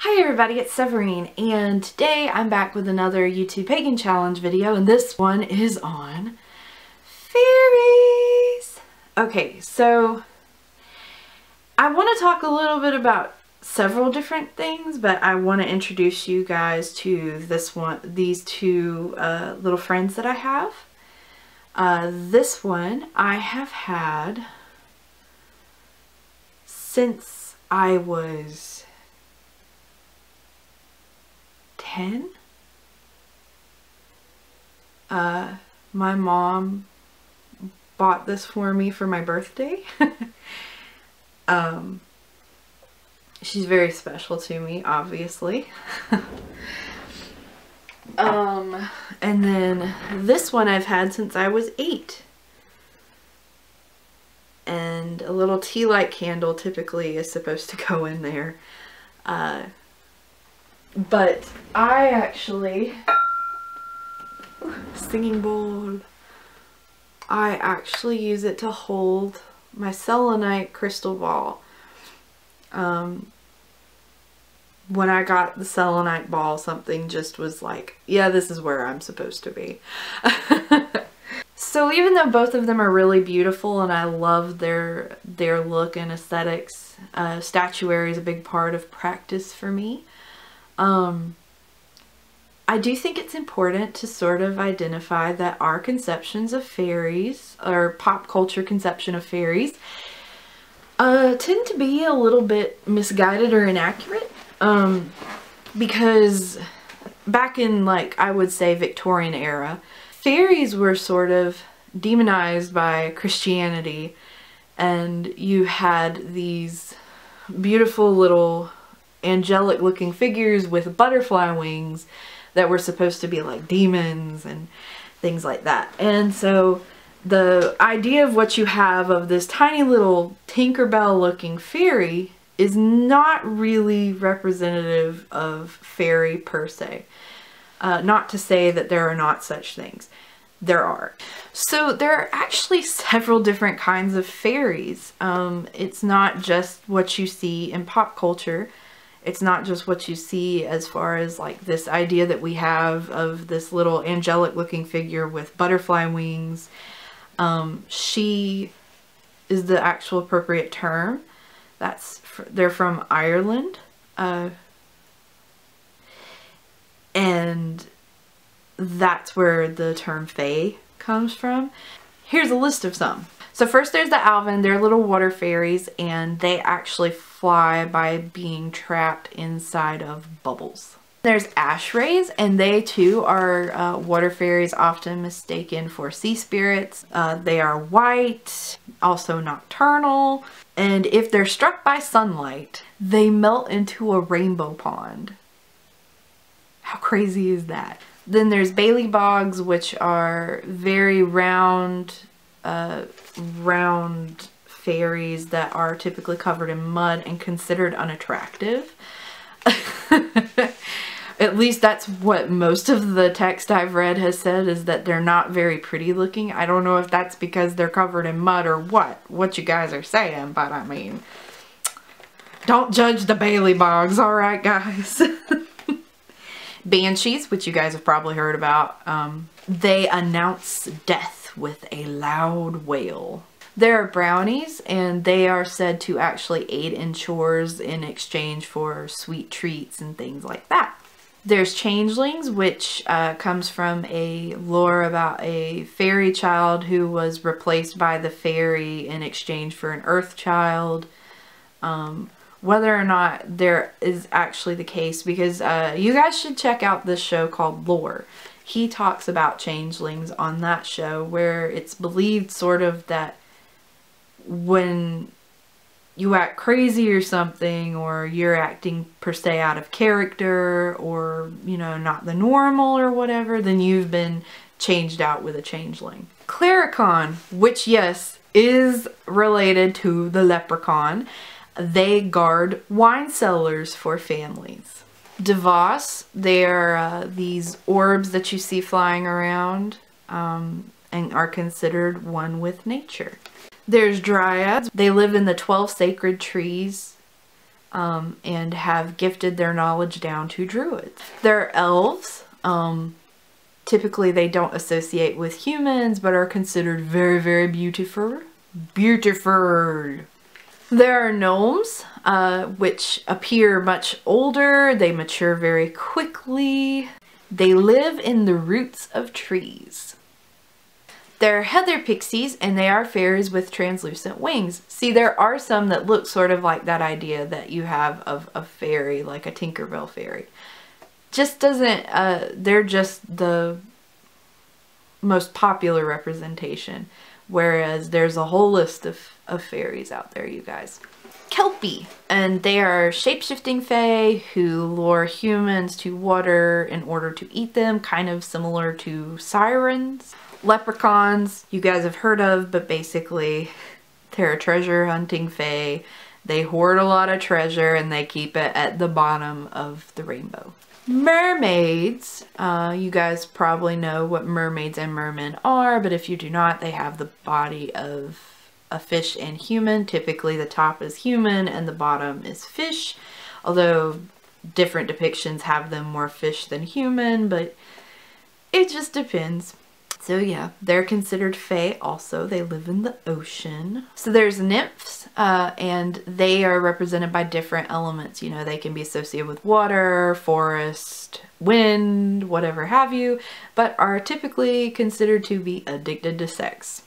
Hi everybody, it's Severine, and today I'm back with another YouTube Pagan Challenge video, and this one is on fairies! Okay, so I want to talk a little bit about several different things, but I want to introduce you guys to these two little friends that I have. This one I have had since I was 10. My mom bought this for me for my birthday. She's very special to me, obviously. And then this one I've had since I was 8. And a little tea light candle typically is supposed to go in there. But I actually, singing bowl, I actually use it to hold my selenite crystal ball. When I got the selenite ball, something just was like, yeah, this is where I'm supposed to be. So even though both of them are really beautiful and I love their look and aesthetics, statuary is a big part of practice for me. I do think it's important to sort of identify that our conceptions of fairies, or pop culture conception of fairies, tend to be a little bit misguided or inaccurate. Because back in, like, I would say Victorian era, fairies were sort of demonized by Christianity, and you had these beautiful little angelic looking figures with butterfly wings that were supposed to be like demons and things like that. And so the idea of what you have of this tiny little Tinkerbell looking fairy is not really representative of fairy per se. Not to say that there are not such things. There are. So there are actually several different kinds of fairies. It's not just what you see in pop culture. It's not just what you see as far as like this idea that we have of this little angelic looking figure with butterfly wings. She is the actual appropriate term. They're from Ireland. And that's where the term fae comes from. Here's a list of some. So first there's the Alvin. They're little water fairies, and they actually fly by being trapped inside of bubbles. There's ash rays, and they too are water fairies, often mistaken for sea spirits. They are white, also nocturnal, and if they're struck by sunlight, they melt into a rainbow pond. How crazy is that? Then there's Bailey bogs, which are very round fairies that are typically covered in mud and considered unattractive. At least that's what most of the text I've read has said, is that they're not very pretty looking. I don't know if that's because they're covered in mud or what you guys are saying, but I mean, don't judge the Bailey bogs, alright guys? Banshees, which you guys have probably heard about, they announce death with a loud wail. There are brownies, and they are said to actually aid in chores in exchange for sweet treats and things like that. There's changelings, which comes from a lore about a fairy child who was replaced by the fairy in exchange for an earth child. Whether or not there is actually the case, because you guys should check out this show called Lore. He talks about changelings on that show, where it's believed sort of that when you act crazy or something, or you're acting per se out of character, or, you know, not the normal or whatever, then you've been changed out with a changeling. Claricon, which yes, is related to the leprechaun. They guard wine cellars for families. Devas, they are these orbs that you see flying around and are considered one with nature. There's dryads. They live in the 12 sacred trees and have gifted their knowledge down to druids. They're elves. Typically they don't associate with humans, but are considered very, very beautiful. Beautiful. There are gnomes, which appear much older. They mature very quickly. They live in the roots of trees. They're heather pixies, and they are fairies with translucent wings. See, there are some that look sort of like that idea that you have of a fairy, like a Tinkerbell fairy. Just doesn't, they're just the most popular representation, whereas there's a whole list of fairies out there, you guys. Kelpie, and they are shape-shifting fae who lure humans to water in order to eat them, kind of similar to sirens. Leprechauns, you guys have heard of, but basically they're a treasure hunting fae. They hoard a lot of treasure and they keep it at the bottom of the rainbow. Mermaids, you guys probably know what mermaids and mermen are, but if you do not, they have the body of a fish and human. Typically the top is human and the bottom is fish, although different depictions have them more fish than human, but it just depends. So yeah, they're considered fae also. They live in the ocean. So there's nymphs, and they are represented by different elements. You know, they can be associated with water, forest, wind, whatever have you, but are typically considered to be addicted to sex.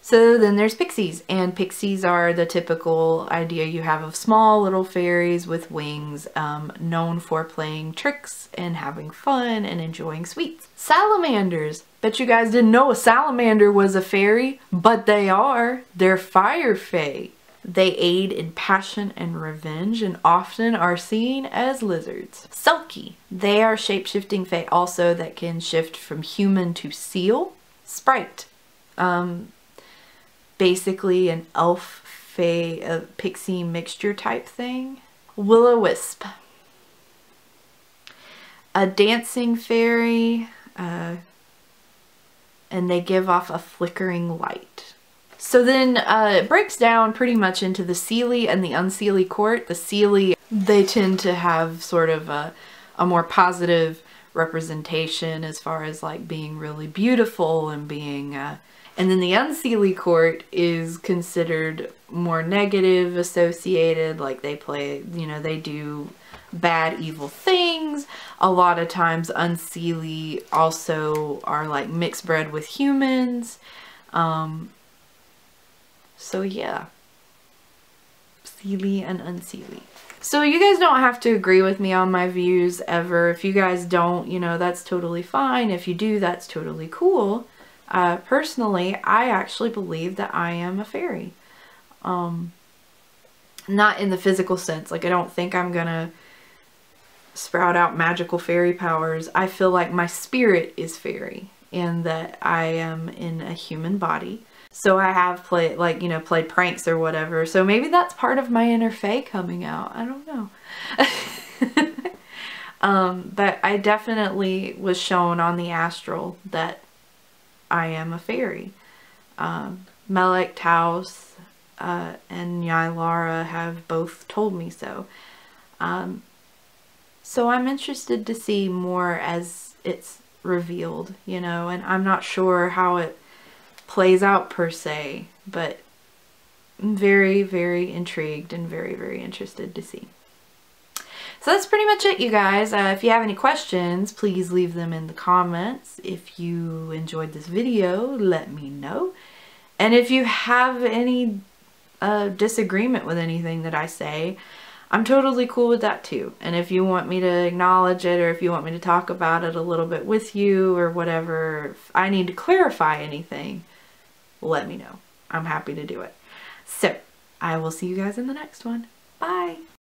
So then there's pixies, and pixies are the typical idea you have of small little fairies with wings, known for playing tricks and having fun and enjoying sweets. Salamanders. Bet you guys didn't know a salamander was a fairy, but they are. They're fire fae. They aid in passion and revenge and often are seen as lizards. Selkie. They are shape-shifting fae also that can shift from human to seal. Sprite. Basically an elf fae, pixie mixture type thing. Will-o-wisp. A dancing fairy, and they give off a flickering light. So then it breaks down pretty much into the Seelie and the Unseelie court. The Seelie, they tend to have sort of a more positive representation as far as like being really beautiful and being and then the Unseelie court is considered more negative associated, like they play, you know, they do bad, evil things. A lot of times Unseelie also are like mixed bred with humans. So yeah, Seelie and Unseelie. So you guys don't have to agree with me on my views ever. If you guys don't, you know, that's totally fine. If you do, that's totally cool. Personally, I actually believe that I am a fairy. Not in the physical sense. Like, I don't think I'm gonna sprout out magical fairy powers. I feel like my spirit is fairy and that I am in a human body. So I have played, like, you know, played pranks or whatever. So maybe that's part of my inner fae coming out. I don't know. But I definitely was shown on the astral that I am a fairy. Melek, Taos, and Nylara have both told me so. So I'm interested to see more as it's revealed, you know, and I'm not sure how it plays out per se, but I'm very, very intrigued and very, very interested to see. So that's pretty much it, you guys. If you have any questions, please leave them in the comments. If you enjoyed this video, let me know. And if you have any disagreement with anything that I say, I'm totally cool with that too. And if you want me to acknowledge it, or if you want me to talk about it a little bit with you or whatever, if I need to clarify anything, let me know. I'm happy to do it. So I will see you guys in the next one. Bye.